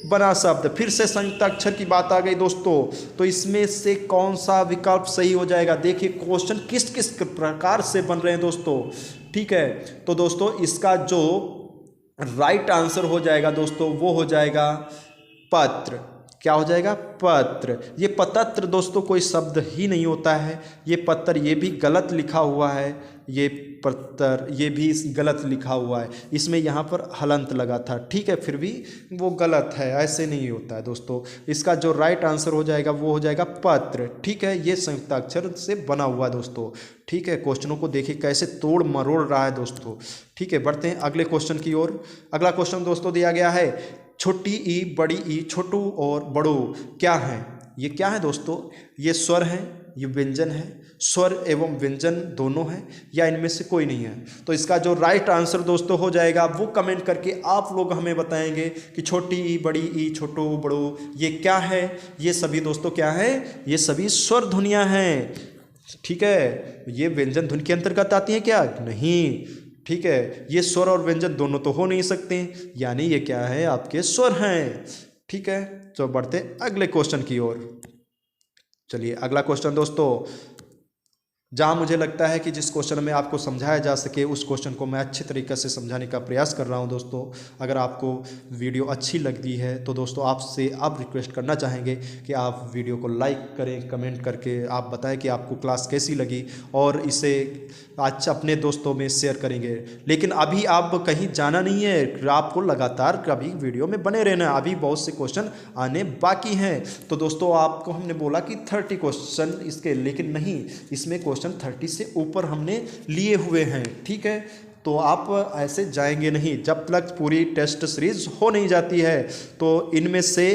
[SPEAKER 1] बना शब्द। फिर से संयुक्ताक्षर की बात आ गई दोस्तों, तो इसमें से कौन सा विकल्प सही हो जाएगा? देखिए क्वेश्चन किस किस प्रकार से बन रहे हैं दोस्तों। ठीक है, तो दोस्तों इसका जो राइट आंसर हो जाएगा दोस्तों वो हो जाएगा पत्र। क्या हो जाएगा? पत्र। ये पतत्र दोस्तों कोई शब्द ही नहीं होता है, ये पत्र, ये भी गलत लिखा हुआ है, ये पत्र ये भी गलत लिखा हुआ है, इसमें यहाँ पर हलंत लगा था, ठीक है, फिर भी वो गलत है, ऐसे नहीं होता है दोस्तों। इसका जो राइट आंसर हो जाएगा वो हो जाएगा पत्र। ठीक है, ये संयुक्ताक्षर से बना हुआ है दोस्तों। ठीक है, क्वेश्चनों को देखिए कैसे तोड़ मरोड़ रहा है दोस्तों। ठीक है, बढ़ते हैं अगले क्वेश्चन की ओर। अगला क्वेश्चन दोस्तों दिया गया है, छोटी ई बड़ी ई छोटू और बड़ो क्या है? ये क्या है दोस्तों? ये स्वर है, ये व्यंजन है, स्वर एवं व्यंजन दोनों हैं या इनमें से कोई नहीं है? तो इसका जो राइट आंसर दोस्तों हो जाएगा वो कमेंट करके आप लोग हमें बताएंगे कि छोटी ई बड़ी ई छोटू बड़ो ये क्या है? ये सभी दोस्तों क्या है? ये सभी स्वर ध्वनियाँ हैं। ठीक है, ये व्यंजन ध्वनि के अंतर्गत आती हैं क्या? नहीं। ठीक है, ये स्वर और व्यंजन दोनों तो हो नहीं सकते, यानी ये क्या है? आपके स्वर हैं। ठीक है, तो बढ़ते अगले क्वेश्चन की ओर। चलिए अगला क्वेश्चन दोस्तों, जहाँ मुझे लगता है कि जिस क्वेश्चन में आपको समझाया जा सके उस क्वेश्चन को मैं अच्छे तरीके से समझाने का प्रयास कर रहा हूँ दोस्तों। अगर आपको वीडियो अच्छी लगती है तो दोस्तों आपसे अब रिक्वेस्ट करना चाहेंगे कि आप वीडियो को लाइक करें, कमेंट करके आप बताएं कि आपको क्लास कैसी लगी और इसे आज अपने दोस्तों में शेयर करेंगे। लेकिन अभी आप कहीं जाना नहीं है, आपको लगातार कभी वीडियो में बने रहना, अभी बहुत से क्वेश्चन आने बाकी हैं। तो दोस्तों आपको हमने बोला कि 30 क्वेश्चन इसके, लेकिन नहीं, इसमें क्वेश्चन 30 से ऊपर हमने लिए हुए हैं। ठीक है, तो आप ऐसे जाएंगे नहीं जब तक पूरी टेस्ट सीरीज हो नहीं जाती है। तो इनमें से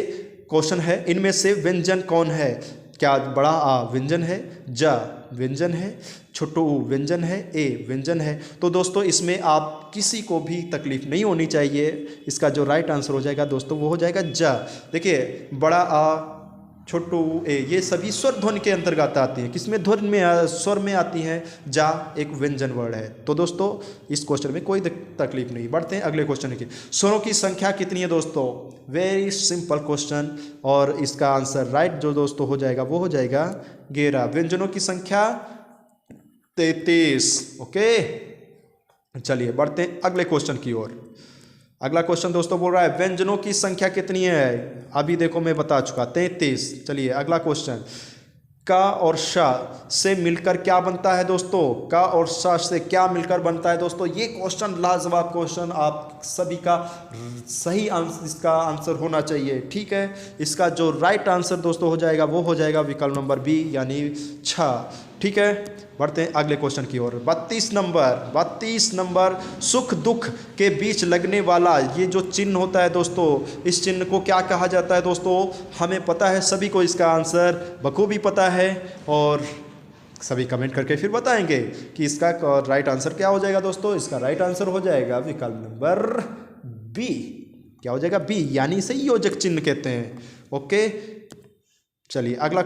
[SPEAKER 1] क्वेश्चन है, इनमें से व्यंजन कौन है? क्या बड़ा आ व्यंजन है, जा व्यंजन है, छोटो ऊ व्यंजन है, ए व्यंजन है? तो दोस्तों इसमें आप किसी को भी तकलीफ नहीं होनी चाहिए। इसका जो राइट आंसर हो जाएगा दोस्तों वो हो जाएगा जा। देखिए बड़ा आ छोटू ए ये सभी स्वर ध्वनि के अंतर्गत आती हैं। किसमें? ध्वनि में, स्वर में आती हैं। जा एक व्यंजन वर्ड है। तो दोस्तों इस क्वेश्चन में कोई तकलीफ नहीं। बढ़ते हैं अगले क्वेश्चन की। स्वरों की संख्या कितनी है दोस्तों? वेरी सिंपल क्वेश्चन, और इसका आंसर राइट जो दोस्तों हो जाएगा वो हो जाएगा 11। व्यंजनों की संख्या 33। ओके, चलिए बढ़ते हैं अगले क्वेश्चन की ओर। अगला क्वेश्चन दोस्तों बोल रहा है व्यंजनों की संख्या कितनी है? अभी देखो मैं बता चुका 33। चलिए अगला क्वेश्चन, का और शा से मिलकर क्या बनता है दोस्तों? का और शा से क्या मिलकर बनता है दोस्तों? ये क्वेश्चन लाजवाब क्वेश्चन, आप सभी का सही आंसर, इसका आंसर होना चाहिए। ठीक है, इसका जो राइट आंसर दोस्तों हो जाएगा वो हो जाएगा विकल्प नंबर बी यानी छा। ठीक है, बढ़ते हैं अगले क्वेश्चन की ओर। 32 नंबर सुख दुख के बीच लगने वाला ये जो चिन्ह होता है दोस्तों, इस चिन्ह को क्या कहा जाता है दोस्तों? हमें पता है, सभी को इसका आंसर बखूबी पता है और सभी कमेंट करके फिर बताएंगे कि इसका राइट आंसर क्या हो जाएगा दोस्तों। इसका राइट आंसर हो जाएगा विकल्प नंबर बी। क्या हो जाएगा? बी, यानी इसे योजक चिन्ह कहते हैं। ओके, चलिए अगला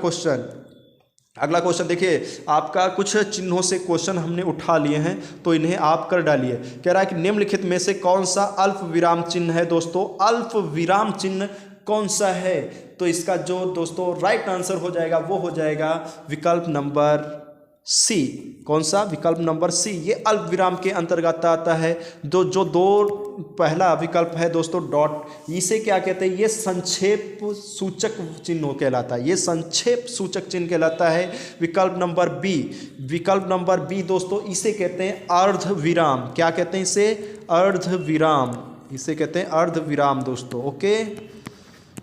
[SPEAKER 1] क्वेश्चन देखिए, आपका कुछ चिन्हों से क्वेश्चन हमने उठा लिए हैं तो इन्हें आप कर डालिए। कह रहा है कि निम्नलिखित में से कौन सा अल्प विराम चिन्ह है दोस्तों? अल्प विराम चिन्ह कौन सा है? तो इसका जो दोस्तों राइट आंसर हो जाएगा वो हो जाएगा विकल्प नंबर सी। कौन सा? विकल्प नंबर सी। ये अल्प विराम के अंतर्गत आता है। जो दो पहला विकल्प है दोस्तों डॉट, इसे क्या कहते हैं? ये संक्षेप सूचक चिन्ह कहलाता है। ये संक्षेप सूचक चिन्ह कहलाता है विकल्प नंबर बी। विकल्प नंबर बी दोस्तों इसे कहते हैं अर्ध विराम। क्या कहते हैं इसे? अर्ध विराम। इसे कहते हैं अर्ध विराम दोस्तों। ओके,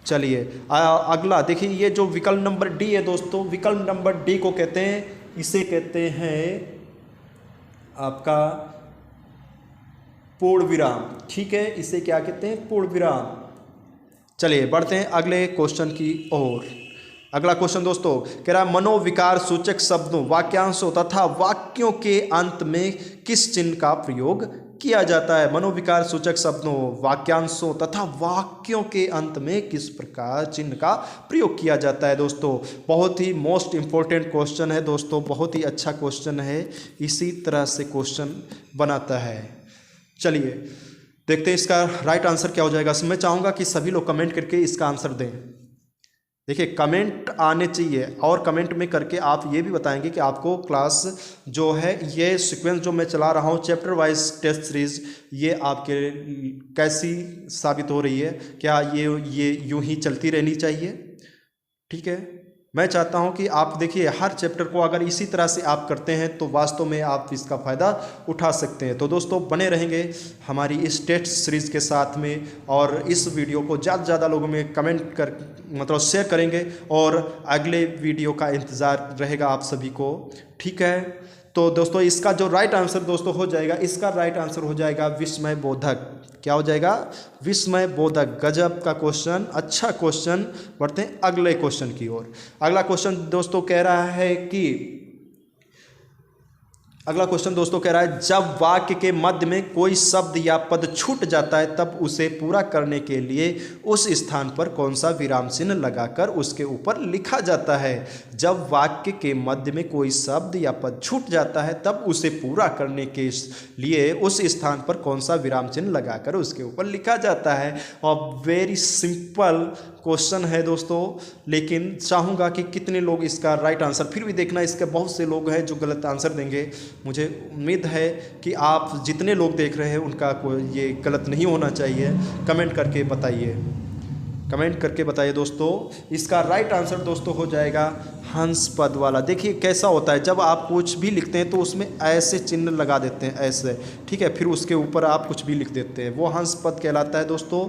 [SPEAKER 1] चलिए अगला देखिए, ये जो विकल्प नंबर डी है दोस्तों, विकल्प नंबर डी को कहते हैं, इसे कहते हैं आपका पूर्ण विराम। ठीक है, इसे क्या कहते हैं? पूर्ण विराम। चलिए बढ़ते हैं अगले क्वेश्चन की ओर। अगला क्वेश्चन दोस्तों कह रहा है मनोविकार सूचक शब्दों, वाक्यांशों तथा वाक्यों के अंत में किस चिन्ह का प्रयोग किया जाता है? मनोविकार सूचक शब्दों, वाक्यांशों तथा वाक्यों के अंत में किस प्रकार चिन्ह का प्रयोग किया जाता है दोस्तों? बहुत ही मोस्ट इंपॉर्टेंट क्वेश्चन है दोस्तों, बहुत ही अच्छा क्वेश्चन है, इसी तरह से क्वेश्चन बनाता है। चलिए देखते हैं इसका राइट आंसर क्या हो जाएगा। मैं चाहूँगा कि सभी लोग कमेंट करके इसका आंसर दें। देखिए कमेंट आने चाहिए और कमेंट में करके आप ये भी बताएंगे कि आपको क्लास जो है, ये सीक्वेंस जो मैं चला रहा हूँ चैप्टर वाइज टेस्ट सीरीज़, ये आपके कैसी साबित हो रही है। क्या ये यूं ही चलती रहनी चाहिए? ठीक है, मैं चाहता हूं कि आप देखिए हर चैप्टर को अगर इसी तरह से आप करते हैं तो वास्तव में आप इसका फ़ायदा उठा सकते हैं। तो दोस्तों बने रहेंगे हमारी इस टेस्ट सीरीज़ के साथ में और इस वीडियो को ज़्यादा से ज़्यादा लोगों में कमेंट कर मतलब शेयर करेंगे और अगले वीडियो का इंतज़ार रहेगा आप सभी को। ठीक है, तो दोस्तों इसका जो राइट आंसर दोस्तों हो जाएगा, इसका राइट आंसर हो जाएगा विस्मय बोधक। क्या हो जाएगा? विस्मय बोधक। गजब का क्वेश्चन, अच्छा क्वेश्चन। बढ़ते हैं अगले क्वेश्चन की ओर। अगला क्वेश्चन दोस्तों कह रहा है कि जब वाक्य के मध्य में कोई शब्द या पद छूट जाता है तब उसे पूरा करने के लिए उस स्थान पर कौन सा विराम चिन्ह लगाकर उसके ऊपर लिखा जाता है? जब वाक्य के मध्य में कोई शब्द या पद छूट जाता है तब उसे पूरा करने के लिए उस स्थान पर कौन सा विराम चिन्ह लगाकर उसके ऊपर लिखा जाता है? और वेरी सिंपल क्वेश्चन है दोस्तों, लेकिन चाहूँगा कि कितने लोग इसका राइट आंसर, फिर भी देखना इसके बहुत से लोग हैं जो गलत आंसर देंगे। मुझे उम्मीद है कि आप जितने लोग देख रहे हैं उनका कोई ये गलत नहीं होना चाहिए। कमेंट करके बताइए दोस्तों। इसका राइट आंसर दोस्तों हो जाएगा हंस पद वाला। देखिए कैसा होता है, जब आप कुछ भी लिखते हैं तो उसमें ऐसे चिन्ह लगा देते हैं, ऐसे। ठीक है, फिर उसके ऊपर आप कुछ भी लिख देते हैं, वो हंस पद कहलाता है दोस्तों।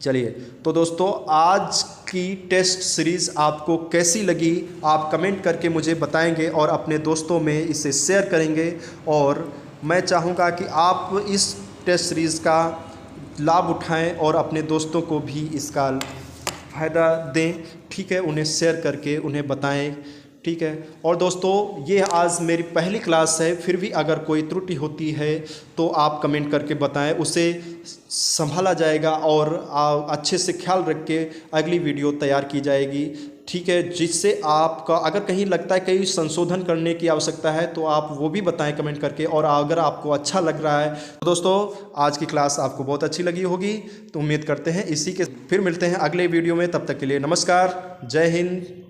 [SPEAKER 1] चलिए तो दोस्तों आज की टेस्ट सीरीज़ आपको कैसी लगी आप कमेंट करके मुझे बताएंगे और अपने दोस्तों में इसे शेयर करेंगे। और मैं चाहूँगा कि आप इस टेस्ट सीरीज़ का लाभ उठाएं और अपने दोस्तों को भी इसका फ़ायदा दें। ठीक है, उन्हें शेयर करके उन्हें बताएं। ठीक है, और दोस्तों ये आज मेरी पहली क्लास है, फिर भी अगर कोई त्रुटि होती है तो आप कमेंट करके बताएं, उसे संभाला जाएगा और अच्छे से ख्याल रख के अगली वीडियो तैयार की जाएगी। ठीक है, जिससे आपका अगर कहीं लगता है कहीं संशोधन करने की आवश्यकता है तो आप वो भी बताएं कमेंट करके। और अगर आपको अच्छा लग रहा है तो दोस्तों आज की क्लास आपको बहुत अच्छी लगी होगी, तो उम्मीद करते हैं इसी के फिर मिलते हैं अगले वीडियो में। तब तक के लिए नमस्कार, जय हिंद।